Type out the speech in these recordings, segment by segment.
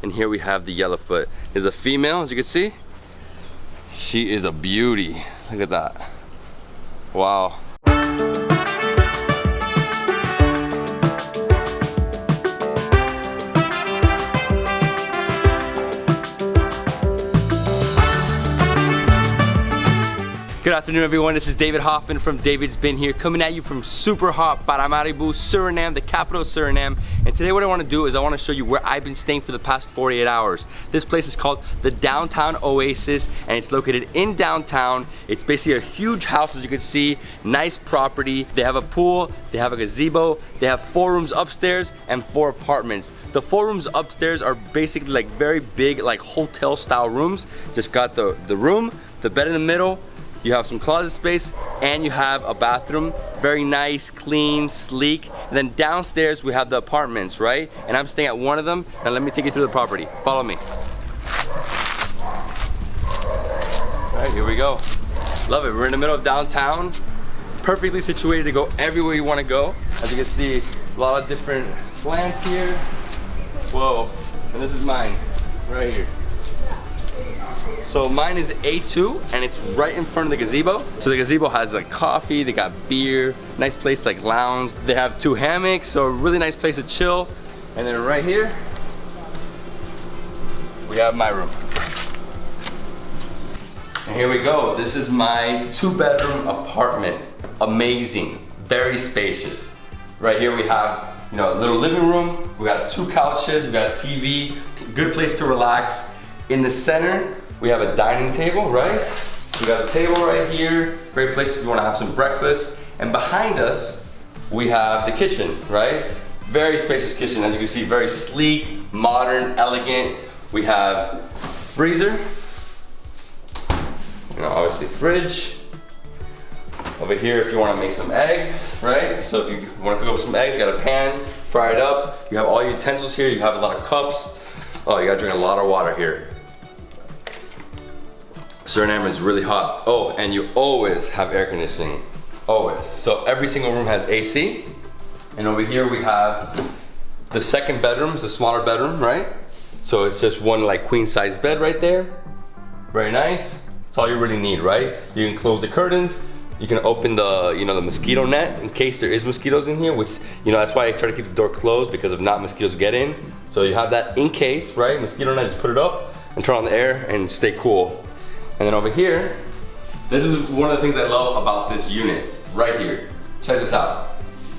And here we have the yellowfoot. There's a female, as you can see. She is a beauty. Look at that. Wow. Good afternoon, everyone. This is David Hoffman from Davidsbeenhere, coming at you from super hot Paramaribo, Suriname, the capital of Suriname. And today what I want to do is I want to show you where I've been staying for the past 48 hours. This place is called the Downtown Oasis, and it's located in downtown. It's basically a huge house, as you can see, nice property. They have a pool, they have a gazebo, they have 4 rooms upstairs and 4 apartments. The 4 rooms upstairs are basically like very big, like hotel style rooms. Just got the room, the bed in the middle, you have some closet space, and you have a bathroom. Very nice, clean, sleek. And then downstairs we have the apartments, right? And I'm staying at one of them. Now let me take you through the property. Follow me. All right, here we go. Love it. We're in the middle of downtown. Perfectly situated to go everywhere you want to go. As you can see, a lot of different plants here. Whoa. And this is mine, right here. So mine is A2, and it's right in front of the gazebo. So the gazebo has like coffee, they got beer, nice place like lounge. They have 2 hammocks, so a really nice place to chill. And then right here, we have my room. And here we go. This is my 2-bedroom apartment. Amazing, very spacious. Right here we have, you know, a little living room. We got 2 couches, we got a TV, good place to relax. In the center, we have a dining table, right? We got a table right here, great place if you wanna have some breakfast. And behind us, we have the kitchen, right? Very spacious kitchen, as you can see, very sleek, modern, elegant. We have freezer, you know, obviously fridge. Over here, if you wanna make some eggs, right? So if you wanna cook up some eggs, you got a pan, fry it up. You have all your utensils here, you have a lot of cups. Oh, you gotta drink a lot of water here. Suriname is really hot. Oh, and you always have air conditioning, always. So every single room has AC. And over here we have the second bedroom, it's a smaller bedroom, right? So it's just one like queen size bed right there. Very nice. That's all you really need, right? You can close the curtains. You can open the, you know, the mosquito net in case there is mosquitoes in here, which, you know, that's why I try to keep the door closed, because if not, mosquitoes get in. So you have that in case, right? Mosquito net, just put it up and turn on the air and stay cool. And then over here, this is one of the things I love about this unit, right here. Check this out.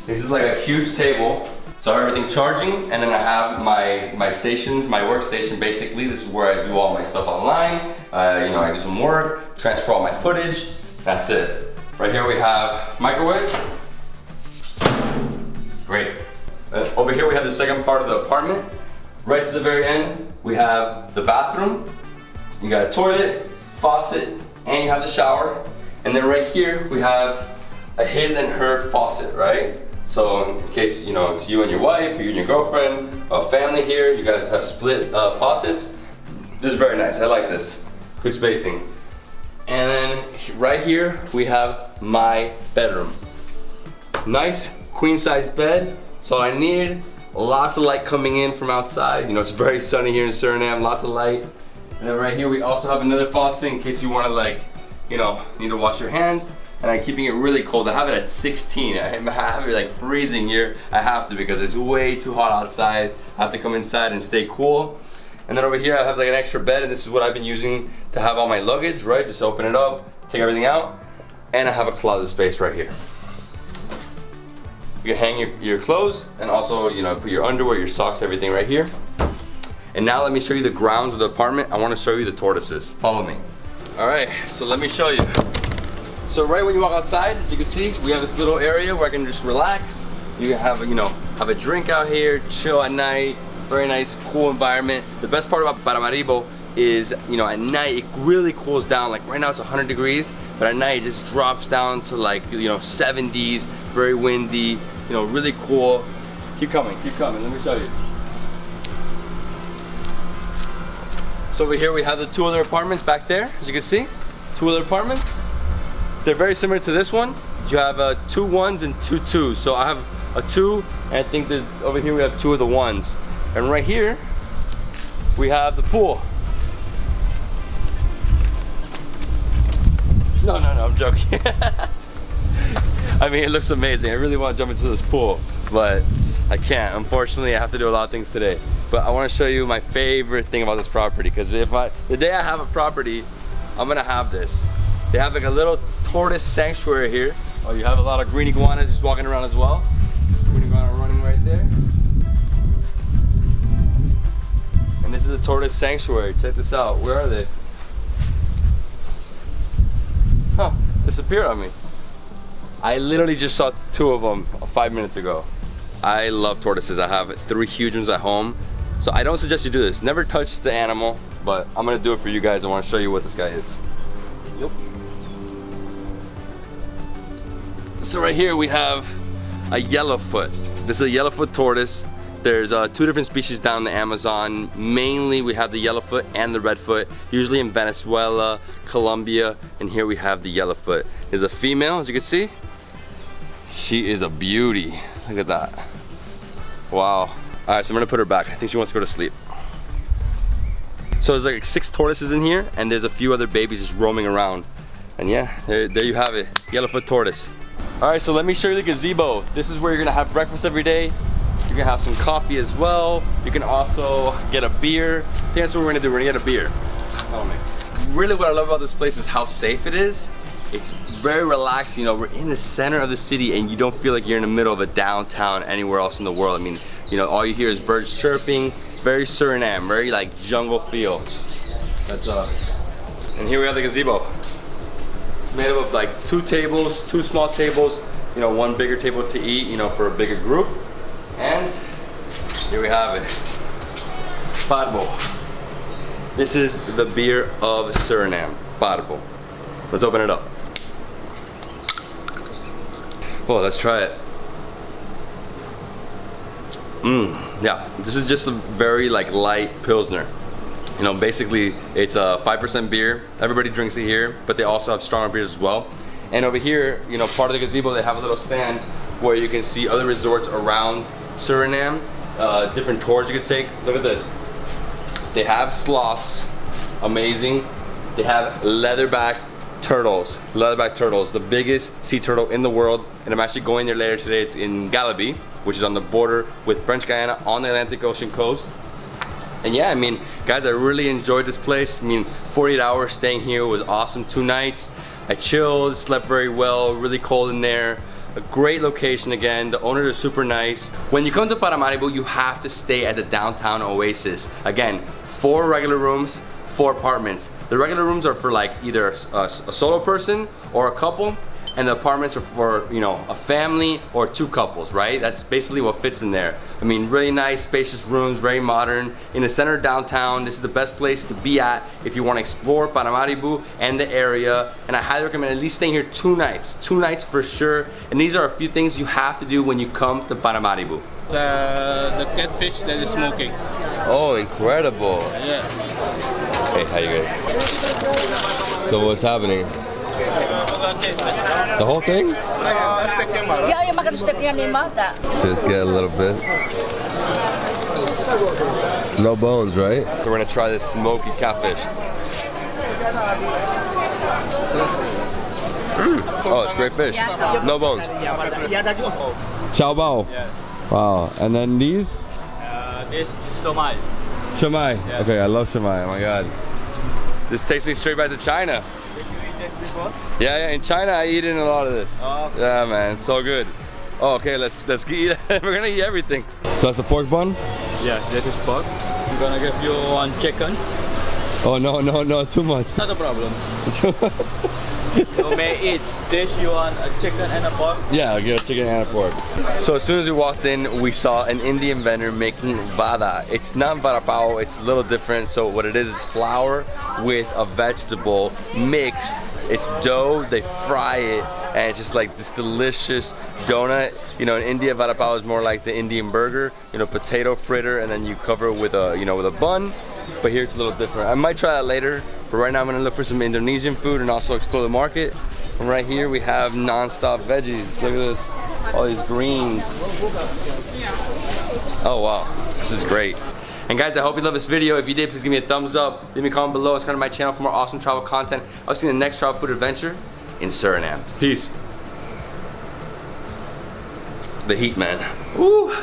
This is like a huge table. So I have everything charging, and then I have my station, my workstation basically. This is where I do all my stuff online. You know, I do some work, transfer all my footage, that's it. Right here we have microwave. Great. Over here we have the second part of the apartment. Right to the very end, we have the bathroom. You got a toilet, faucet, and you have the shower. And then right here, we have a his and her faucet, right? So in case, you know, it's you and your wife, or you and your girlfriend, a family here, you guys have split faucets. This is very nice, I like this. Good spacing. And then right here, we have my bedroom. Nice queen size bed, that's all I needed. Lots of light coming in from outside. You know, it's very sunny here in Suriname, lots of light. And then right here we also have another faucet in case you want to, like, you know, need to wash your hands. And I'm keeping it really cold. I have it at 16. I have it like freezing here. I have to because it's way too hot outside. I have to come inside and stay cool. And then over here I have like an extra bed, and this is what I've been using to have all my luggage, right? Just open it up, take everything out. And I have a closet space right here. You can hang your clothes, and also, you know, put your underwear, your socks, everything right here. And now let me show you the grounds of the apartment. I want to show you the tortoises. Follow me. All right, so let me show you. So right when you walk outside, as you can see, we have this little area where I can just relax. You can have, you know, have a drink out here, chill at night. Very nice, cool environment. The best part about Paramaribo is, you know, at night it really cools down. Like right now it's 100 degrees, but at night it just drops down to like, you know, 70s, very windy, you know, really cool. Keep coming, let me show you. So over here we have the 2 other apartments back there, as you can see. 2 other apartments. They're very similar to this one. You have 2 1s and 2 2s. So I have a 2, and I think there's, over here we have 2 of the 1s. And right here, we have the pool. No, I'm joking. I mean, it looks amazing. I really want to jump into this pool, but I can't. Unfortunately, I have to do a lot of things today. But I want to show you my favorite thing about this property, because the day I have a property, I'm gonna have this. They have like a little tortoise sanctuary here. Oh, you have a lot of green iguanas just walking around as well. Green iguana running right there. And this is the tortoise sanctuary. Check this out. Where are they? Huh, disappeared on me. I literally just saw 2 of them 5 minutes ago. I love tortoises. I have 3 huge ones at home. So I don't suggest you do this. Never touch the animal, but I'm gonna do it for you guys. I wanna show you what this guy is. Yep. So right here we have a yellowfoot. This is a yellowfoot tortoise. There's 2 different species down in the Amazon. Mainly we have the yellowfoot and the redfoot, usually in Venezuela, Colombia, and here we have the yellowfoot. There's a female, as you can see. She is a beauty. Look at that. Wow. All right, so I'm gonna put her back. I think she wants to go to sleep. So there's like 6 tortoises in here, and there's a few other babies just roaming around. And yeah, there you have it, yellowfoot tortoise. All right, so let me show you the gazebo. This is where you're gonna have breakfast every day. You're gonna have some coffee as well. You can also get a beer. I think that's what we're gonna do, we're gonna get a beer. Oh man. Really what I love about this place is how safe it is. It's very relaxed, you know, we're in the center of the city and you don't feel like you're in the middle of a downtown anywhere else in the world. I mean, you know, all you hear is birds chirping, very Suriname, very like jungle feel. That's and here we have the gazebo. It's made up of like 2 tables, 2 small tables, you know, 1 bigger table to eat, you know, for a bigger group. And here we have it, Paramaribo. This is the beer of Suriname, Paramaribo. Let's open it up. Oh, let's try it. Yeah, this is just a very like light Pilsner. You know, basically it's a 5% beer. Everybody drinks it here, but they also have stronger beers as well. And over here, you know, part of the gazebo, they have a little stand where you can see other resorts around Suriname, different tours you could take. Look at this. They have sloths, amazing. They have leatherback turtles, the biggest sea turtle in the world. And I'm actually going there later today. It's in Gazebo, which is on the border with French Guiana on the Atlantic Ocean coast. And yeah, I mean, guys, I really enjoyed this place. I mean, 48 hours staying here was awesome. 2 nights. I chilled, slept very well, really cold in there. A great location again. The owners are super nice. When you come to Paramaribo, you have to stay at the Downtown Oasis. Again, 4 regular rooms, 4 apartments. The regular rooms are for like either a solo person or a couple, and the apartments are for, you know, a family or 2 couples, right? That's basically what fits in there. I mean, really nice, spacious rooms, very modern. In the center of downtown, this is the best place to be at if you want to explore Paramaribo and the area. And I highly recommend at least staying here 2 nights. 2 nights for sure. And these are a few things you have to do when you come to Paramaribo. The catfish that is smoking. Oh, incredible. Yeah. Hey, how you guys? So what's happening? The whole thing? Yeah, you makan step yan ni Mata. Just get a little bit. No bones, right? So we're gonna try this Smokey Catfish. Oh, it's great fish. No bones. Xiao bao. Wow. And then these? This somai. Shumai. Okay, I love shumai. Oh my god. This takes me straight back to China. Before? Yeah, in China I eat in a lot of this. Oh. Yeah, man, it's so good. Oh, okay, let's eat. We're gonna eat everything. So that's the pork bun? Yeah, that is pork. I'm gonna give you 1 chicken. Oh no, too much. Not a problem. You may eat this. You want a chicken and a pork? Yeah, I'll get a chicken and a pork. So as soon as we walked in, we saw an Indian vendor making vada. It's not vada pav, it's a little different. So what it is flour with a vegetable mixed. It's dough, they fry it, and it's just like this delicious donut. You know, in India, vada pav is more like the Indian burger. You know, potato fritter, and then you cover it with a, you know, with a bun. But here it's a little different. I might try that later, but right now I'm gonna look for some Indonesian food and also explore the market. And right here we have non-stop veggies. Look at this, all these greens. Oh wow, this is great. And guys, I hope you love this video. If you did, please give me a thumbs up. Leave me a comment below. Subscribe to my channel for more awesome travel content. I'll see you in the next travel food adventure in Suriname. Peace. The heat, man. Woo.